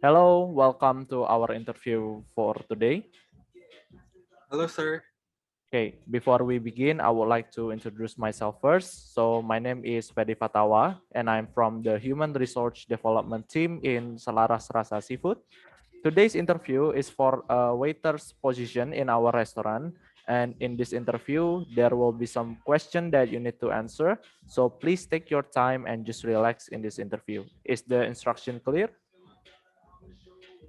Hello, welcome to our interview for today. Hello, sir. Okay, before we begin, I would like to introduce myself first. So, my name is Fatahwa, and I'm from the Human Resource Development team in Selaras Rasa Seafood. Today's interview is for a waiter's position in our restaurant. And in this interview, there will be some question that you need to answer. So please take your time and just relax in this interview. Is the instruction clear?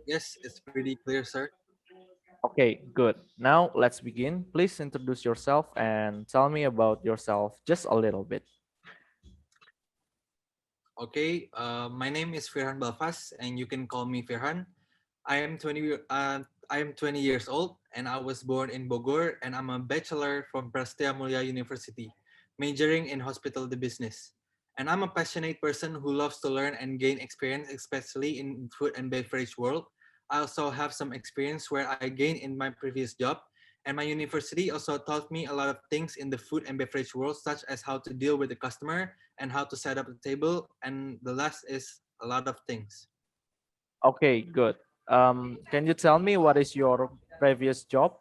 Yes, it's pretty clear, sir. Okay, good. Now let's begin. Please introduce yourself and tell me about yourself just a little bit. Okay, my name is Firhan Balfas, and you can call me Firhan. I am 20 years old, and I was born in Bogor, and I'm a bachelor from Prastia Mulia University, majoring in hospitality business. And I'm a passionate person who loves to learn and gain experience, especially in food and beverage world. I also have some experience where I gained in my previous job, and my university also taught me a lot of things in the food and beverage world, such as how to deal with the customer and how to set up the table, and the last is a lot of things. Okay, good. Can you tell me what is your previous job?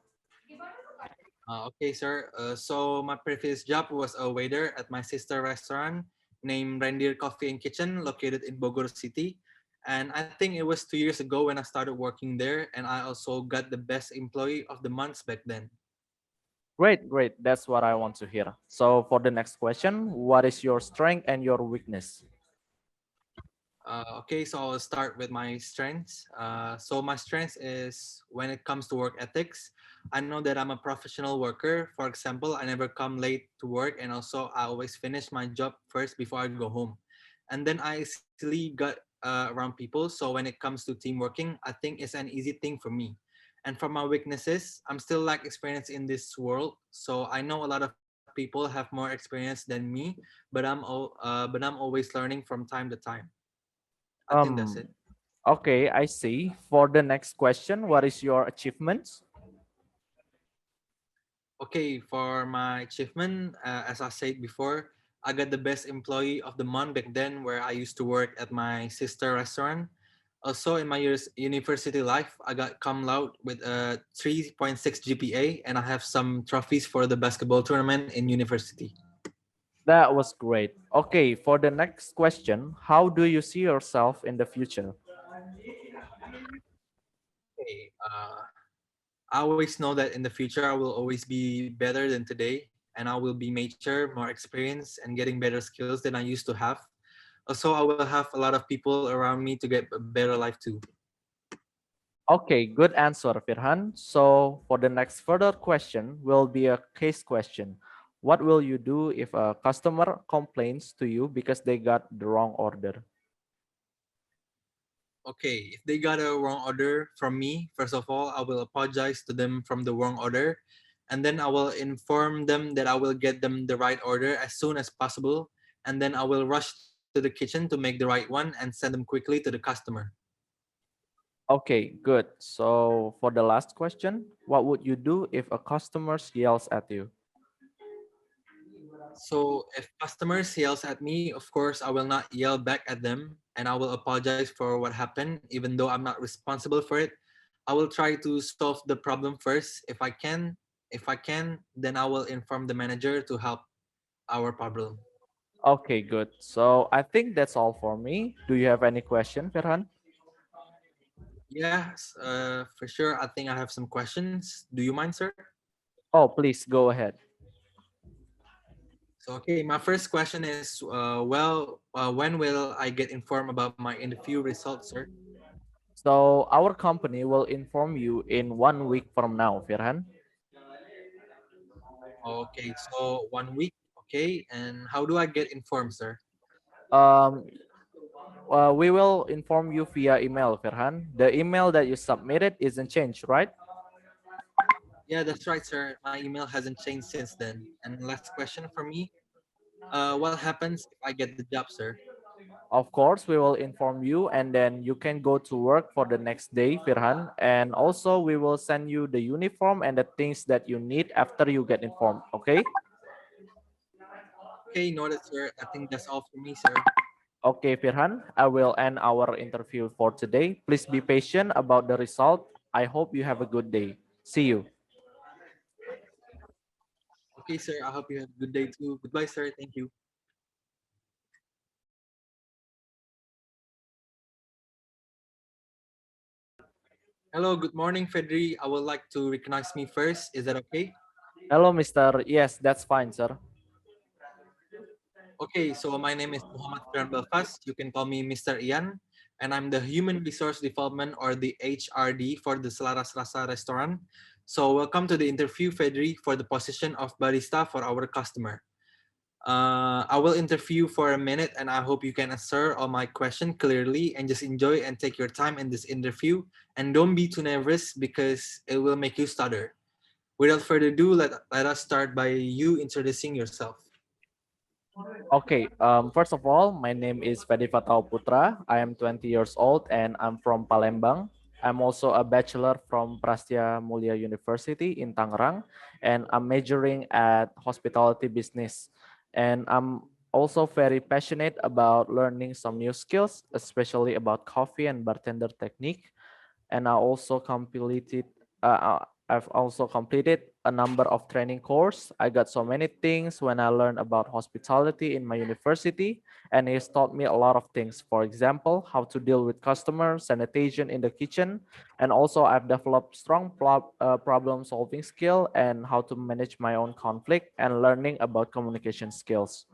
Okay, sir. So my previous job was a waiter at my sister restaurant named Reindeer Coffee and Kitchen, located in Bogor City. And I think it was 2 years ago when I started working there, and I also got the best employee of the month back then. Great, great. That's what I want to hear. So for the next question, what is your strength and your weakness? Okay, so I'll start with my strengths. So my strengths is when it comes to work ethics. I know that I'm a professional worker. For example, I never come late to work, and also I always finish my job first before I go home. And then I easily got around people. So when it comes to team working, I think it's an easy thing for me. And for my weaknesses, I'm still like experience in this world. So I know a lot of people have more experience than me, but I'm always learning from time to time. I think that's it. Um, okay, I see. For the next question, what is your achievements? Okay, for my achievement, as I said before, I got the best employee of the month back then where I used to work at my sister restaurant. Also, in my university life, I got cum laude with a 3.6 GPA, and I have some trophies for the basketball tournament in university. That was great. Okay, for the next question, how do you see yourself in the future? Okay, I always know that in the future I will always be better than today, and I will be mature, more experienced, and getting better skills than I used to have. Also, I will have a lot of people around me to get a better life too. Okay, good answer, Firhan. So for the next further question will be a case question. What will you do if a customer complains to you because they got the wrong order? Okay, if they got a wrong order from me, first of all, I will apologize to them from the wrong order. And then I will inform them that I will get them the right order as soon as possible. And then I will rush to the kitchen to make the right one and send them quickly to the customer. Okay, good. So for the last question, what would you do if a customer yells at you? So if customers yells at me, of course, I will not yell back at them, and I will apologize for what happened, even though I'm not responsible for it. I will try to solve the problem first if I can. If I can, then I will inform the manager to help our problem. Okay, good. So I think that's all for me. Do you have any question, Firhan? Yes, for sure. I think I have some questions. Do you mind, sir? Oh, please go ahead. So, okay, my first question is, when will I get informed about my interview results, sir? So our company will inform you in 1 week from now, Firhan. Okay, so 1 week. Okay, and how do I get informed, sir? Um, we will inform you via email, Firhan. The email that you submitted isn't changed, right? Yeah, that's right, sir. My email hasn't changed since then. And last question for me, what happens if I get the job, sir? Of course, we will inform you, and then you can go to work for the next day, Firhan. And also, we will send you the uniform and the things that you need after you get informed. Okay. Okay, noted, sir. I think that's all for me, sir. Okay, Firhan, I will end our interview for today. Please be patient about the result. I hope you have a good day. See you. Okay, sir. I hope you have a good day too. Goodbye, sir. Thank you. Hello, good morning, Vedry. I would like to recognize me first. Is that okay? Hello, Mr. Yes, that's fine, sir. Okay, so my name is Muhammad Firhan Balfas. You can call me Mr. Ian, and I'm the Human Resource Development or the HRD for the Selaras Rasa restaurant. So welcome to the interview, Vedry, for the position of barista for our customer. I will interview for a minute, and I hope you can answer all my question clearly and just enjoy and take your time in this interview. And don't be too nervous because it will make you stutter. Without further ado, let us start by you introducing yourself. Okay, first of all, my name is Vedry Putra. I am 20 years old and I'm from Palembang. I'm also a bachelor from Prastia Mulia University in Tangerang, and I'm majoring at hospitality business. And I'm also very passionate about learning some new skills, especially about coffee and bartender technique. And I've also completed a number of training course. I got so many things when I learned about hospitality in my university, and it's taught me a lot of things. For example, how to deal with customers, sanitation in the kitchen, and also I've developed strong problem solving skill and how to manage my own conflict and learning about communication skills.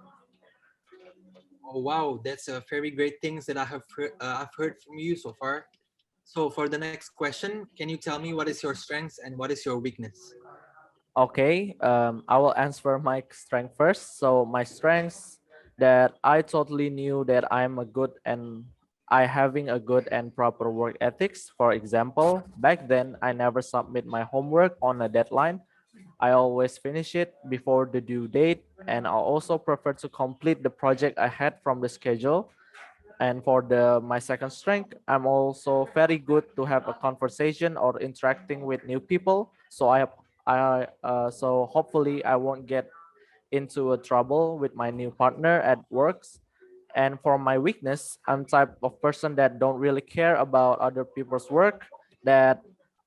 Oh wow, that's a very great things that I've heard from you so far. So for the next question, can you tell me what is your strengths and what is your weakness? Okay, I will answer my strength first. So my strengths that I totally knew that I'm a good and I having a good and proper work ethics. For example, back then I never submit my homework on a deadline. I always finish it before the due date, and I also prefer to complete the project ahead from the schedule. And for the my second strength, I'm also very good to have a conversation or interacting with new people. So hopefully I won't get into a trouble with my new partner at works. And for my weakness, I'm type of person that don't really care about other people's work that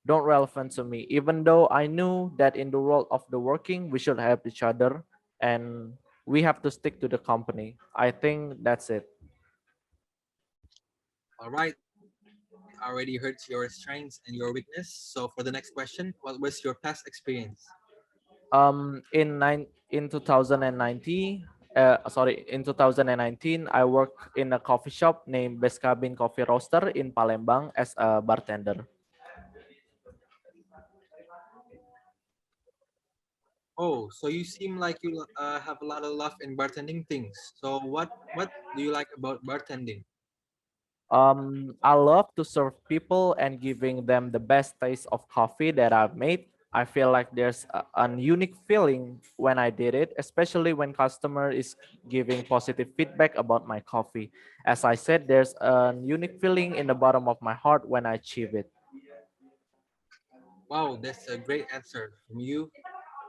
don't relevant to me. Even though I knew that in the world of the working, we should help each other and we have to stick to the company. I think that's it. All right, I already heard your strengths and your weakness. So for the next question, what was your past experience? In 2019, in 2019, I worked in a coffee shop named Best Cabin Coffee Roaster in Palembang as a bartender. Oh, so you seem like you have a lot of love in bartending things. So what do you like about bartending? I love to serve people and giving them the best taste of coffee that I've made. I feel like there's a unique feeling when I did it, especially when customer is giving positive feedback about my coffee. As I said, there's a unique feeling in the bottom of my heart when I achieve it. Wow, that's a great answer from you.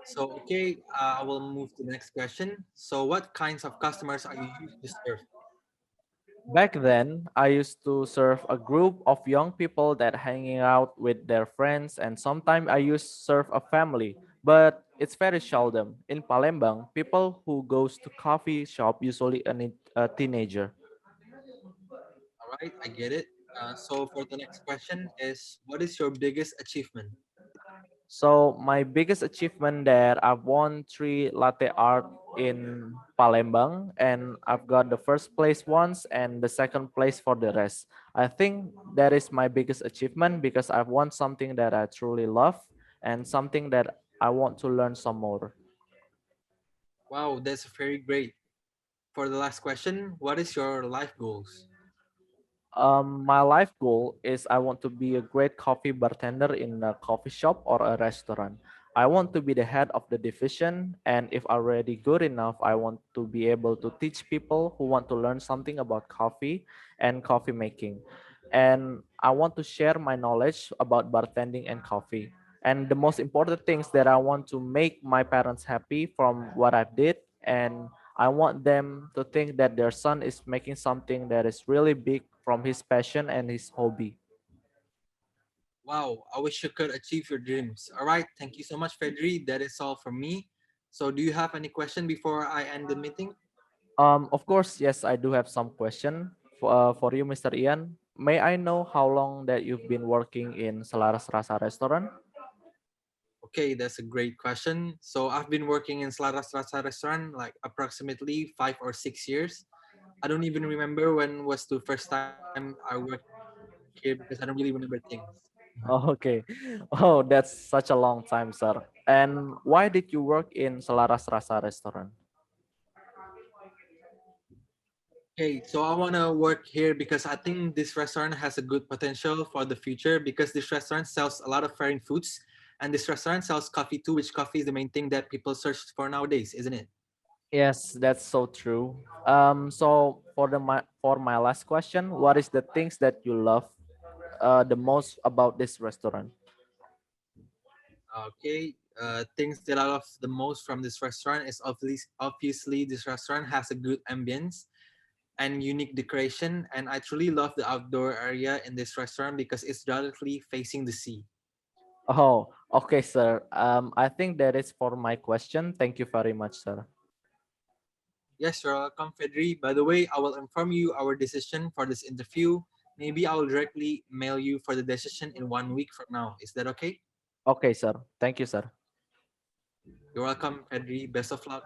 So okay, I will move to the next question. So what kinds of customers are you used to serve? Back then, I used to serve a group of young people that hanging out with their friends, and sometimes I used to serve a family, but it's very seldom. In Palembang, people who goes to coffee shop usually a teenager. All right, I get it. So for the next question is, what is your biggest achievement? So my biggest achievement that I've won three latte art in Palembang, and I've got the first place once and the second place for the rest. I think that is my biggest achievement because I've won something that I truly love and something that I want to learn some more. Wow, that's very great. For the last question, what is your life goals? My life goal is I want to be a great coffee bartender in a coffee shop or a restaurant. I want to be the head of the division, and if already good enough, I want to be able to teach people who want to learn something about coffee and coffee making. And I want to share my knowledge about bartending and coffee. And the most important things that I want to make my parents happy from what I did, and I want them to think that their son is making something that is really big from his passion and his hobby. Wow, I wish you could achieve your dreams. All right, thank you so much, Vedry. That is all from me. So, do you have any question before I end the meeting? Of course, yes, I do have some question for you, Mr. Ian. May I know how long that you've been working in Selaras Rasa restaurant? Okay, that's a great question. So, I've been working in Selaras Rasa restaurant like approximately 5 or 6 years. I don't even remember when was the first time I worked here because I don't really remember things. Oh, okay. Oh, that's such a long time, sir. And why did you work in Selaras Rasa restaurant? Okay, so I want to work here because I think this restaurant has a good potential for the future because this restaurant sells a lot of foreign foods and this restaurant sells coffee too, which coffee is the main thing that people search for nowadays, isn't it? Yes, that's so true. So for my last question, what is the things that you love the most about this restaurant? Okay, things that I love the most from this restaurant is obviously this restaurant has a good ambience and unique decoration, and I truly love the outdoor area in this restaurant because it's directly facing the sea. Oh, okay, sir. I think that is for my question. Thank you very much, sir. Yes, you're welcome, Fedri. By the way, I will inform you our decision for this interview. Maybe I will directly mail you for the decision in 1 week from now. Is that okay? Okay, sir. Thank you, sir. You're welcome, Fedri. Best of luck.